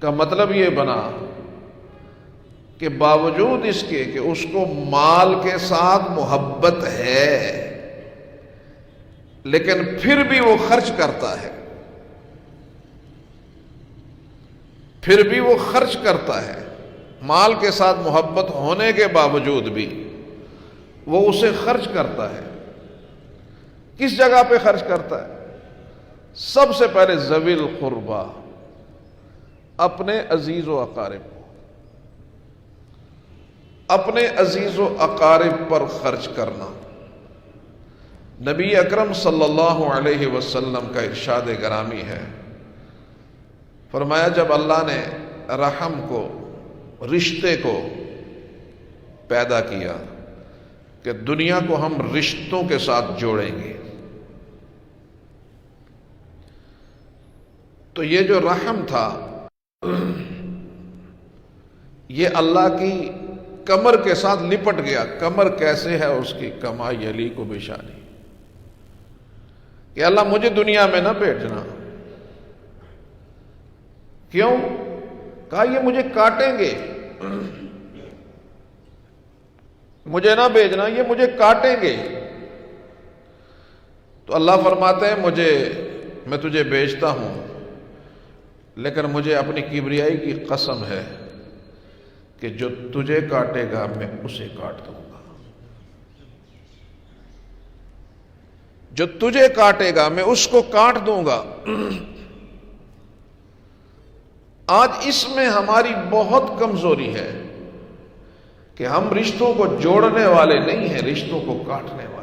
کا مطلب یہ بنا کہ باوجود اس کے کہ اس کو مال کے ساتھ محبت ہے، لیکن پھر بھی وہ خرچ کرتا ہے، پھر بھی وہ خرچ کرتا ہے، مال کے ساتھ محبت ہونے کے باوجود بھی وہ اسے خرچ کرتا ہے۔ کس جگہ پہ خرچ کرتا ہے؟ سب سے پہلے ذوی القربا، اپنے عزیز و اقارب کو، اپنے عزیز و اقارب پر خرچ کرنا۔ نبی اکرم صلی اللہ علیہ وسلم کا ارشاد گرامی ہے، فرمایا جب اللہ نے رحم کو، رشتے کو پیدا کیا کہ دنیا کو ہم رشتوں کے ساتھ جوڑیں گے، تو یہ جو رحم تھا یہ اللہ کی کمر کے ساتھ لپٹ گیا۔ کمر کیسے ہے اس کی؟ کما یلی کو بشانی، کہ اللہ مجھے دنیا میں نہ بھیجنا۔ کیوں؟ کہا یہ مجھے کاٹیں گے، مجھے نہ بھیجنا، یہ مجھے کاٹیں گے۔ تو اللہ فرماتے ہیں میں تجھے بھیجتا ہوں، لیکن مجھے اپنی کبریائی کی قسم ہے کہ جو تجھے کاٹے گا میں اسے کاٹ دوں گا، جو تجھے کاٹے گا میں اس کو کاٹ دوں گا۔ آج اس میں ہماری بہت کمزوری ہے کہ ہم رشتوں کو جوڑنے والے نہیں ہیں، رشتوں کو کاٹنے والے۔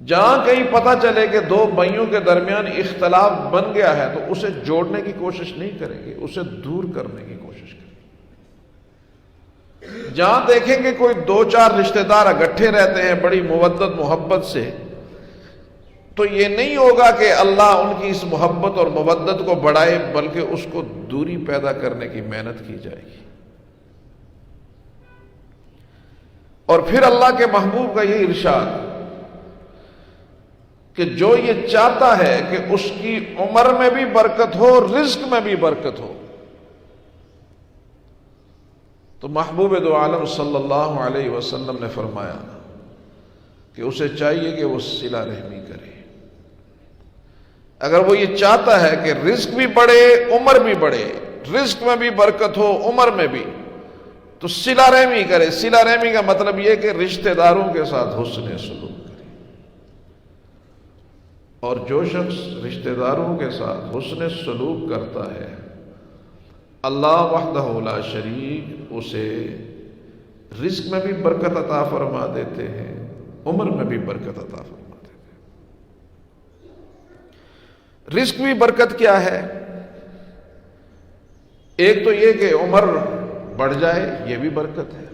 جہاں کہیں پتہ چلے کہ دو بھائیوں کے درمیان اختلاف بن گیا ہے تو اسے جوڑنے کی کوشش نہیں کریں گے، اسے دور کرنے کی کوشش کریں گے۔ جہاں دیکھیں گے کوئی دو چار رشتہ دار اکٹھے رہتے ہیں بڑی مودت محبت سے، تو یہ نہیں ہوگا کہ اللہ ان کی اس محبت اور مودت کو بڑھائے، بلکہ اس کو دوری پیدا کرنے کی محنت کی جائے گی۔ اور پھر اللہ کے محبوب کا یہ ارشاد کہ جو یہ چاہتا ہے کہ اس کی عمر میں بھی برکت ہو، رزق میں بھی برکت ہو، تو محبوب دو عالم صلی اللہ علیہ وسلم نے فرمایا کہ اسے چاہیے کہ وہ صلہ رحمی کرے۔ اگر وہ یہ چاہتا ہے کہ رزق بھی بڑھے، عمر بھی بڑھے، رزق میں بھی برکت ہو، عمر میں بھی، تو صلہ رحمی کرے۔ صلہ رحمی کا مطلب یہ کہ رشتہ داروں کے ساتھ حسن سلوک کرے، اور جو شخص رشتہ داروں کے ساتھ حسن سلوک کرتا ہے، اللہ وحدہ لا شریک اسے رزق میں بھی برکت عطا فرما دیتے ہیں، عمر میں بھی برکت عطا فرما دیتے ہیں۔ رزق بھی برکت کیا ہے؟ ایک تو یہ کہ عمر بڑھ جائے، یہ بھی برکت ہے،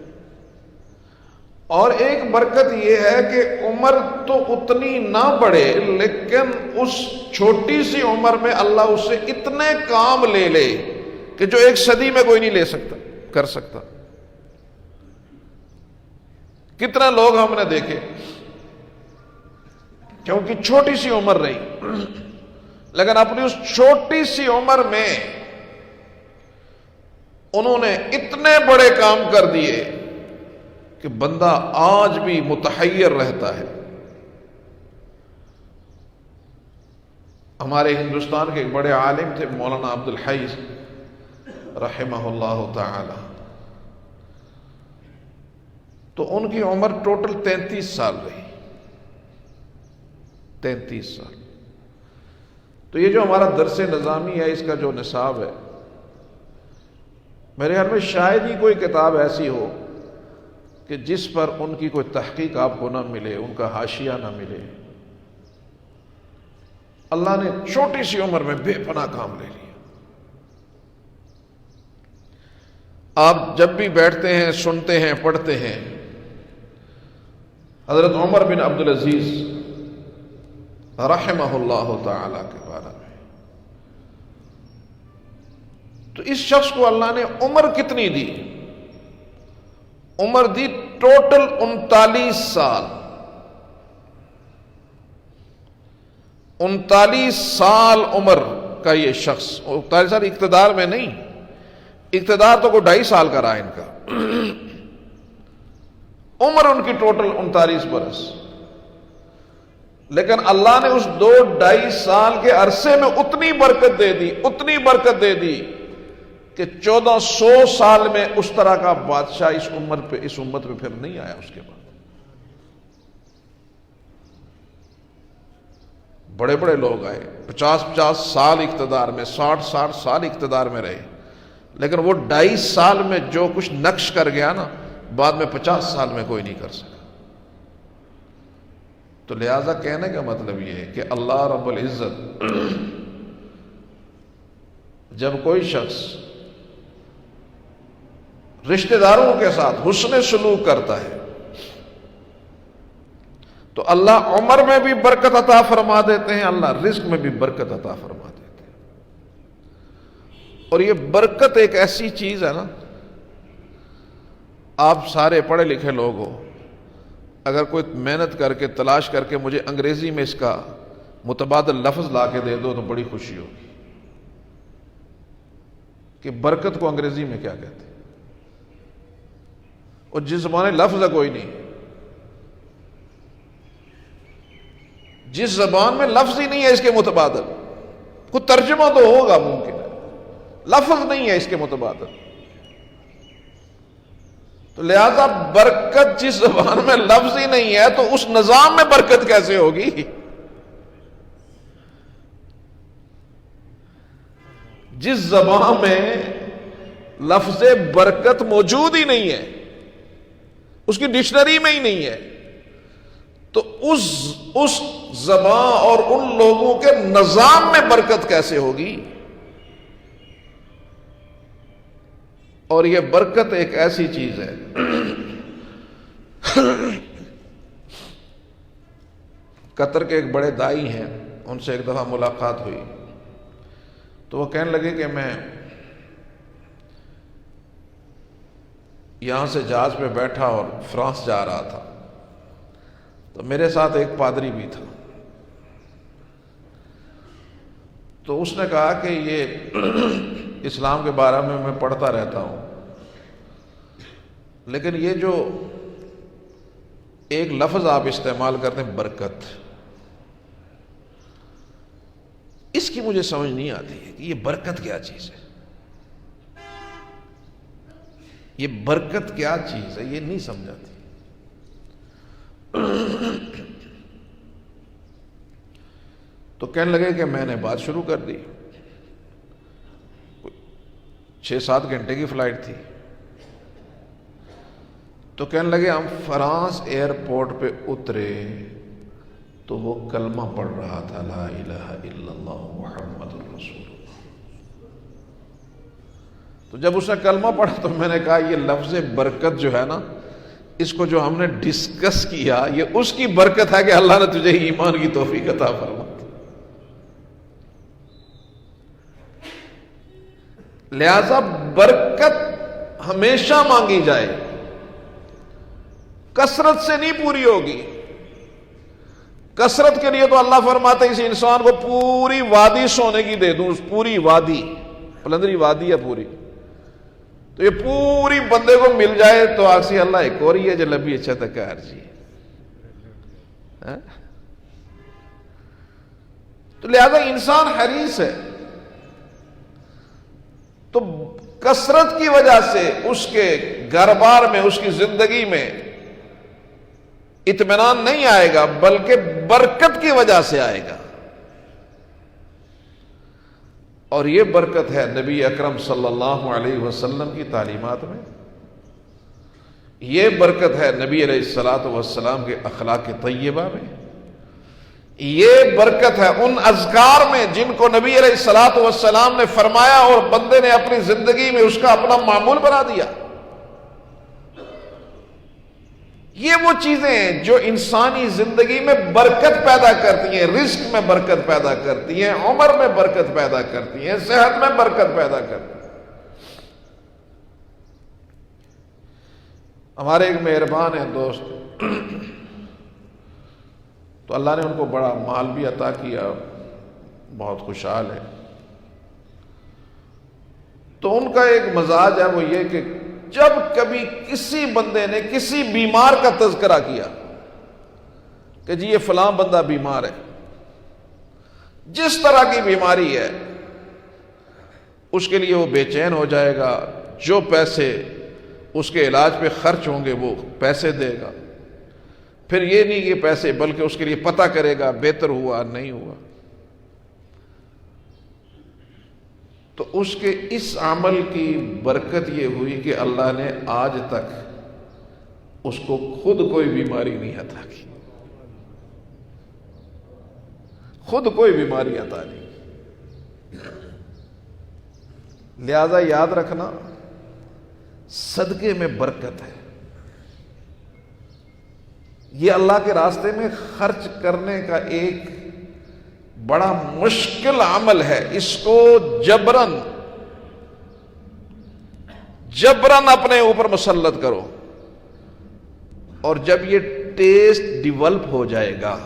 اور ایک برکت یہ ہے کہ عمر تو اتنی نہ بڑھے، لیکن اس چھوٹی سی عمر میں اللہ اس سے اتنے کام لے لے کہ جو ایک صدی میں کوئی نہیں کر سکتا۔ کتنے لوگ ہم نے دیکھے کیونکہ چھوٹی سی عمر رہی، لیکن اپنی اس چھوٹی سی عمر میں انہوں نے اتنے بڑے کام کر دیے کہ بندہ آج بھی متحیر رہتا ہے۔ ہمارے ہندوستان کے ایک بڑے عالم تھے مولانا عبد الحی رحمہ اللہ تعالی، تو ان کی عمر ٹوٹل 33 سال رہی، 33 سال۔ تو یہ جو ہمارا درس نظامی ہے، اس کا جو نصاب ہے، میرے خیال میں شاید ہی کوئی کتاب ایسی ہو کہ جس پر ان کی کوئی تحقیق آپ کو نہ ملے، ان کا حاشیہ نہ ملے۔ اللہ نے چھوٹی سی عمر میں بے پناہ کام لے لیا۔ آپ جب بھی بیٹھتے ہیں، سنتے ہیں، پڑھتے ہیں حضرت عمر بن عبدالعزیز رحمہ اللہ تعالی کے بارے میں، تو اس شخص کو اللہ نے عمر کتنی دی؟ عمر دی ٹوٹل 39 سال۔ 39 سال عمر کا یہ شخص، طاہر صاحب اقتدار میں نہیں، اقتدار تو کوئی 2.5 سال کا رہا ان کا، عمر ان کی ٹوٹل 39 برس، لیکن اللہ نے اس 2-2.5 سال کے عرصے میں اتنی برکت دے دی، اتنی برکت دے دی کہ 1400 سال میں اس طرح کا بادشاہ اس امت پہ پھر نہیں آیا اس کے بعد۔ بڑے بڑے لوگ آئے، 50 سال اقتدار میں، 60 سال اقتدار میں رہے، لیکن وہ 2.5 سال میں جو کچھ نقش کر گیا نا، بعد میں 50 سال میں کوئی نہیں کر سکا۔ تو لہذا کہنے کا مطلب یہ ہے کہ اللہ رب العزت جب کوئی شخص رشتہ داروں کے ساتھ حسن سلوک کرتا ہے تو اللہ عمر میں بھی برکت عطا فرما دیتے ہیں، اللہ رزق میں بھی برکت عطا فرما دیتے ہیں۔ اور یہ برکت ایک ایسی چیز ہے نا، آپ سارے پڑھے لکھے لوگ ہو، اگر کوئی محنت کر کے تلاش کر کے مجھے انگریزی میں اس کا متبادل لفظ لا کے دے دو تو بڑی خوشی ہوگی کہ برکت کو انگریزی میں کیا کہتے ہیں، اور جس زبان لفظ ہے کوئی نہیں، جس زبان میں لفظ ہی نہیں ہے اس کے متبادل، کوئی ترجمہ تو ہوگا ممکن ہے، لفظ نہیں ہے اس کے متبادل۔ تو لہذا برکت جس زبان میں لفظ ہی نہیں ہے تو اس نظام میں برکت کیسے ہوگی؟ جس زبان میں لفظ برکت موجود ہی نہیں ہے، اس کی ڈکشنری میں ہی نہیں ہے، تو اس زبان اور ان لوگوں کے نظام میں برکت کیسے ہوگی؟ اور یہ برکت ایک ایسی چیز ہے قطر کے ایک بڑے دائی ہیں، ان سے ایک دفعہ ملاقات ہوئی تو وہ کہنے لگے کہ میں یہاں سے جہاز پہ بیٹھا اور فرانس جا رہا تھا، تو میرے ساتھ ایک پادری بھی تھا، تو اس نے کہا کہ یہ اسلام کے بارے میں پڑھتا رہتا ہوں، لیکن یہ جو ایک لفظ آپ استعمال کرتے ہیں برکت، اس کی مجھے سمجھ نہیں آتی ہے کہ یہ برکت کیا چیز ہے، یہ برکت کیا چیز ہے، یہ نہیں سمجھ آتی۔ تو کہنے لگے کہ میں نے بات شروع کر دی، 6-7 گھنٹے کی فلائٹ تھی، تو کہنے لگے ہم فرانس ایئرپورٹ پہ اترے تو وہ کلمہ پڑھ رہا تھا، لا الہ الا اللہ محمد الرسول اللہ۔ تو جب اس نے کلمہ پڑھا تو میں نے کہا یہ لفظ برکت جو ہے نا، اس کو جو ہم نے ڈسکس کیا، یہ اس کی برکت ہے کہ اللہ نے تجھے ایمان کی توفیق عطا فرما۔ لہذا برکت ہمیشہ مانگی جائے، کثرت سے نہیں پوری ہوگی۔ کثرت کے لیے تو اللہ فرماتا ہے اس انسان کو پوری وادی سونے کی دے دوں، پوری وادی، پلندری وادی ہے پوری، تو یہ پوری بندے کو مل جائے تو آخسی اللہ ایک اور ہی ہے جو لبی اچھا تک جی۔ تو لہذا انسان حریص ہے، تو کثرت کی وجہ سے اس کے گھر بار میں، اس کی زندگی میں اطمینان نہیں آئے گا، بلکہ برکت کی وجہ سے آئے گا۔ اور یہ برکت ہے نبی اکرم صلی اللہ علیہ وسلم کی تعلیمات میں، یہ برکت ہے نبی علیہ الصلوۃ والسلام کے اخلاق طیبہ میں، یہ برکت ہے ان اذکار میں جن کو نبی علیہ الصلوۃ والسلام نے فرمایا اور بندے نے اپنی زندگی میں اس کا اپنا معمول بنا دیا۔ یہ وہ چیزیں ہیں جو انسانی زندگی میں برکت پیدا کرتی ہیں، رزق میں برکت پیدا کرتی ہیں، عمر میں برکت پیدا کرتی ہیں، صحت میں برکت پیدا کرتی ہیں۔ ہمارے ایک مہربان ہیں دوست، تو اللہ نے ان کو بڑا مال بھی عطا کیا، بہت خوشحال ہے، تو ان کا ایک مزاج ہے وہ یہ کہ جب کبھی کسی بندے نے کسی بیمار کا تذکرہ کیا کہ جی یہ فلاں بندہ بیمار ہے، جس طرح کی بیماری ہے اس کے لیے وہ بے چین ہو جائے گا، جو پیسے اس کے علاج پہ خرچ ہوں گے وہ پیسے دے گا، پھر یہ نہیں کہ پیسے بلکہ اس کے لیے پتہ کرے گا بہتر ہوا نہیں ہوا۔ تو اس کے اس عمل کی برکت یہ ہوئی کہ اللہ نے آج تک اس کو خود کوئی بیماری نہیں عطا کی، خود کوئی بیماری عطا نہیں۔ لہذا یاد رکھنا صدقے میں برکت ہے، یہ اللہ کے راستے میں خرچ کرنے کا ایک بڑا مشکل عمل ہے، اس کو جبرن اپنے اوپر مسلط کرو، اور جب یہ ٹیسٹ ڈیولپ ہو جائے گا،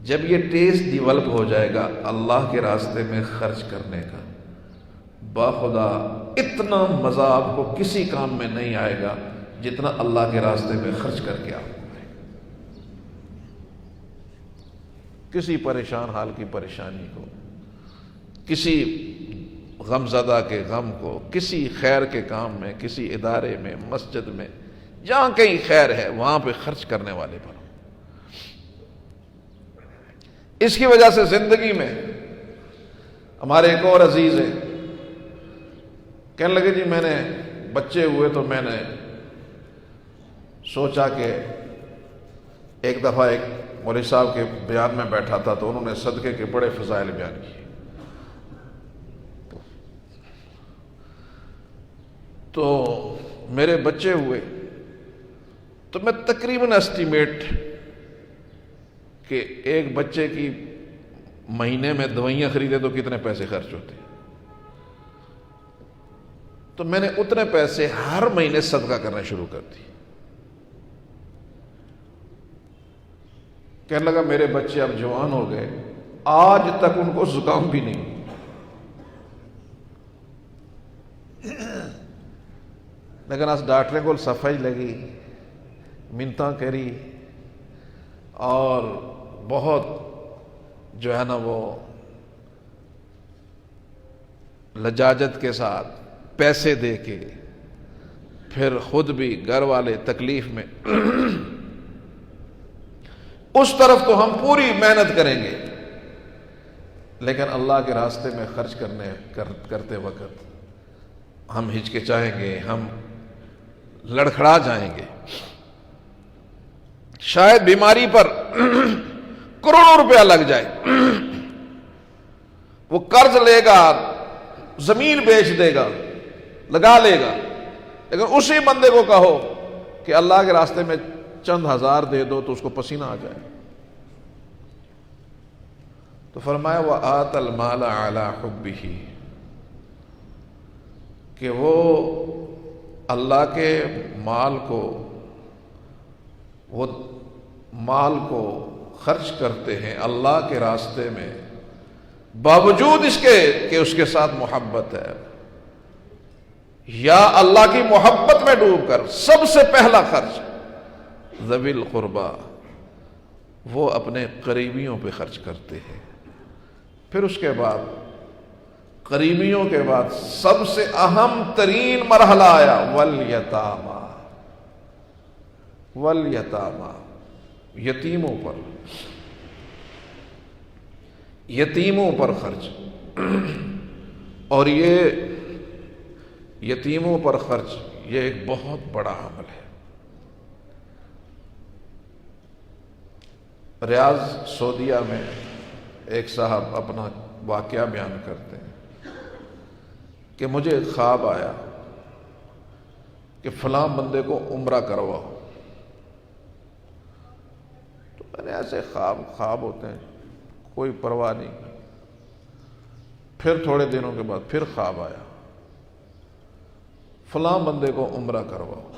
جب یہ ٹیسٹ ڈیولپ ہو جائے گا اللہ کے راستے میں خرچ کرنے کا، باخدا اتنا مزہ آپ کو کسی کام میں نہیں آئے گا جتنا اللہ کے راستے میں خرچ کر کے آپ کو آئے گا۔ کسی پریشان حال کی پریشانی کو، کسی غم زدہ کے غم کو، کسی خیر کے کام میں، کسی ادارے میں، مسجد میں، جہاں کہیں خیر ہے وہاں پہ خرچ کرنے والے پر۔ اس کی وجہ سے زندگی میں ہمارے ایک اور عزیز ہے، کہنے لگے جی میں نے بچے ہوئے تو میں نے سوچا کہ ایک دفعہ ایک مولوی صاحب کے بیان میں بیٹھا تھا تو انہوں نے صدقے کے بڑے فضائل بیان کیے، تو میرے بچے ہوئے تو میں تقریباً اسٹیمیٹ کہ ایک بچے کی مہینے میں دوائیاں خریدے تو کتنے پیسے خرچ ہوتے، تو میں نے اتنے پیسے ہر مہینے صدقہ کرنا شروع کر دی۔ کہنے لگا میرے بچے اب جوان ہو گئے، آج تک ان کو زکام بھی نہیں، لیکن اس ڈاکٹر کو صفائی لگی، منتاں کری، اور بہت جو ہے نا وہ لجاجت کے ساتھ پیسے دے کے، پھر خود بھی گھر والے تکلیف میں، اس طرف تو ہم پوری محنت کریں گے، لیکن اللہ کے راستے میں خرچ کرتے وقت ہم ہچکچائیں گے، ہم لڑکھڑا جائیں گے، شاید بیماری پر کروڑوں روپیہ لگ جائے، وہ قرض لے گا، زمین بیچ دے گا، لگا لے گا، لیکن اسی بندے کو کہو کہ اللہ کے راستے میں چند ہزار دے دو تو اس کو پسینہ آ جائے۔ تو فرمایا وَآتَ الْمَالَ عَلَى حُبِّهِ، کہ وہ اللہ کے مال کو خرچ کرتے ہیں اللہ کے راستے میں، باوجود اس کے کہ اس کے ساتھ محبت ہے، یا اللہ کی محبت میں ڈوب کر سب سے پہلا خرچ ذوی القربا، وہ اپنے قریبیوں پہ خرچ کرتے ہیں، پھر اس کے بعد قریبیوں کے بعد سب سے اہم ترین مرحلہ آیا والیتاما، یتیموں پر خرچ، اور یہ یتیموں پر خرچ یہ ایک بہت بڑا عمل ہے۔ ریاض سعودیہ میں ایک صاحب اپنا واقعہ بیان کرتے ہیں کہ مجھے خواب آیا کہ فلاں بندے کو عمرہ کرواؤ، تو میں نے ایسے خواب ہوتے ہیں، کوئی پرواہ نہیں، پھر تھوڑے دنوں کے بعد پھر خواب آیا فلاں بندے کو عمرہ کرواؤ،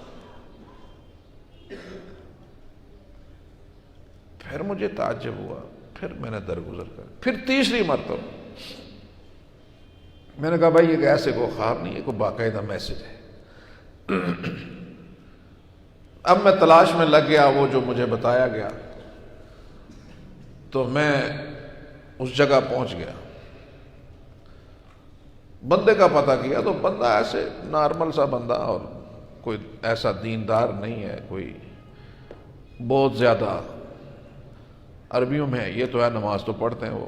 پھر مجھے تعجب ہوا، پھر میں نے درگزر کر، پھر تیسری مرتبہ میں نے کہا بھائی یہ ایسے کو خواب نہیں ہے، کوئی باقاعدہ میسج ہے۔ اب میں تلاش میں لگ گیا، وہ جو مجھے بتایا گیا، تو میں اس جگہ پہنچ گیا، بندے کا پتہ کیا تو بندہ ایسے نارمل سا بندہ، اور کوئی ایسا دیندار نہیں ہے، کوئی بہت زیادہ عربیوں میں یہ تو ہے نماز تو پڑھتے ہیں وہ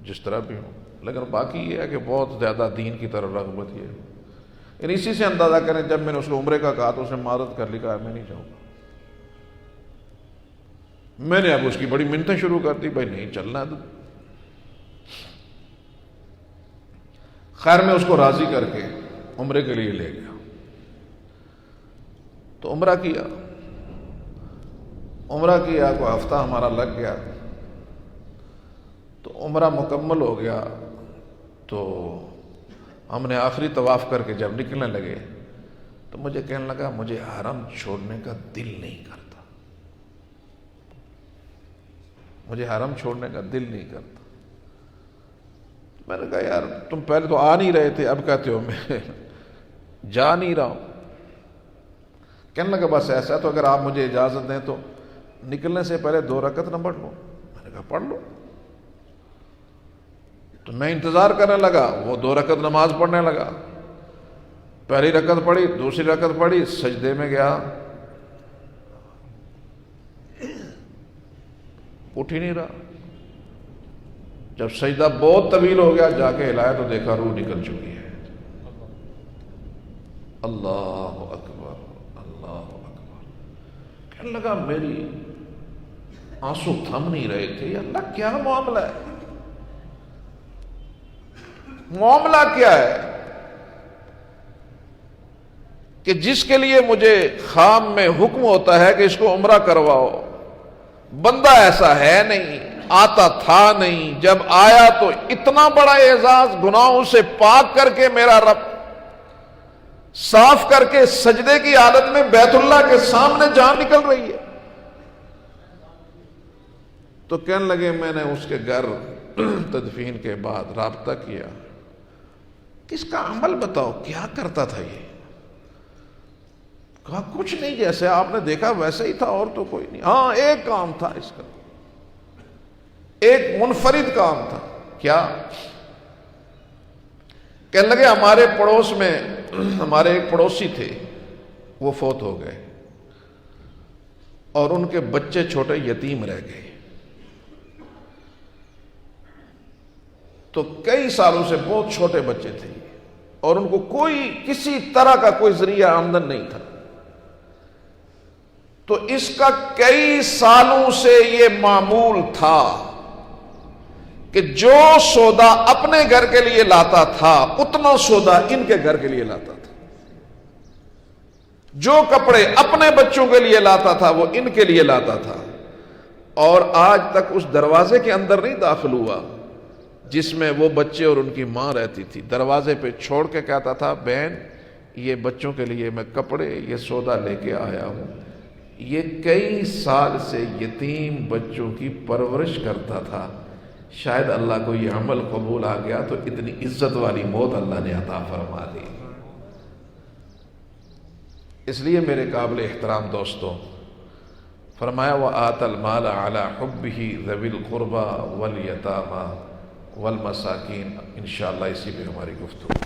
جس طرح بھی ہوں، لیکن باقی یہ ہے کہ بہت زیادہ دین کی طرف رغبت یہ ہے۔ یعنی اسی سے اندازہ کریں، جب میں نے اس کو عمرے کا کہا تو اس نے معذرت کر لی، کہا میں نہیں جاؤں گا۔ میں نے اب اس کی بڑی منتیں شروع کر دی، بھائی نہیں چلنا ہے تو خیر میں اس کو راضی کر کے عمرے کے لیے لے گیا، تو عمرہ کیا کوئی ہفتہ ہمارا لگ گیا، تو عمرہ مکمل ہو گیا، تو ہم نے آخری طواف کر کے جب نکلنے لگے تو مجھے کہنے لگا مجھے حرم چھوڑنے کا دل نہیں کرتا، مجھے حرم چھوڑنے کا دل نہیں کرتا۔ میں نے کہا یار تم پہلے تو آ نہیں رہے تھے، اب کہتے ہو میں جا نہیں رہا ہوں۔ کہنے لگا بس ایسا تو اگر آپ مجھے اجازت دیں تو نکلنے سے پہلے 2 رکعت نہ پڑھ لو۔ میں نے کہا پڑھ لو۔ تو میں انتظار کرنے لگا، وہ 2 رکعت نماز پڑھنے لگا، پہلی رکعت پڑھی، دوسری رکعت پڑھی، سجدے میں گیا، اٹھ ہی نہیں رہا۔ جب سجدہ بہت طویل ہو گیا، جا کے ہلایا تو دیکھا روح نکل چکی ہے۔ اللہ اکبر اللہ اکبر۔ کہنے لگا میری آنسو تھم نہیں رہے تھے، یا اللہ کیا معاملہ ہے، معاملہ کیا ہے کہ جس کے لیے مجھے خواب میں حکم ہوتا ہے کہ اس کو عمرہ کرواؤ، بندہ ایسا ہے نہیں، آتا تھا نہیں، جب آیا تو اتنا بڑا اعزاز، گناہوں سے پاک کر کے میرا رب صاف کر کے سجدے کی حالت میں بیت اللہ کے سامنے جان نکل رہی ہے۔ تو کہنے لگے میں نے اس کے گھر تدفین کے بعد رابطہ کیا، کس کا عمل بتاؤ کیا کرتا تھا یہ؟ کہا کچھ نہیں، جیسے آپ نے دیکھا ویسے ہی تھا، اور تو کوئی نہیں۔ ہاں ایک کام تھا اس کا، ایک منفرد کام تھا۔ کیا؟ کہنے لگے ہمارے پڑوس میں ہمارے ایک پڑوسی تھے، وہ فوت ہو گئے اور ان کے بچے چھوٹے یتیم رہ گئے، تو کئی سالوں سے بہت چھوٹے بچے تھے اور ان کو کوئی کسی طرح کا کوئی ذریعہ آمدن نہیں تھا، تو اس کا کئی سالوں سے یہ معمول تھا کہ جو سودا اپنے گھر کے لیے لاتا تھا اتنا سودا ان کے گھر کے لیے لاتا تھا، جو کپڑے اپنے بچوں کے لیے لاتا تھا وہ ان کے لیے لاتا تھا، اور آج تک اس دروازے کے اندر نہیں داخل ہوا جس میں وہ بچے اور ان کی ماں رہتی تھی۔ دروازے پہ چھوڑ کے کہتا تھا بہن یہ بچوں کے لیے میں کپڑے یہ سودا لے کے آیا ہوں۔ یہ کئی سال سے یتیم بچوں کی پرورش کرتا تھا، شاید اللہ کو یہ عمل قبول آ گیا تو اتنی عزت والی موت اللہ نے عطا فرما دی۔ اس لیے میرے قابل احترام دوستوں، فرمایا وَآتَى الْمَالَ عَلَى حُبِّهِ ذَوِي الْقُرْبَى وَالْيَتَامَى وَالْمَسَاكِينَ۔ انشاءاللہ اسی پہ ہماری گفتگو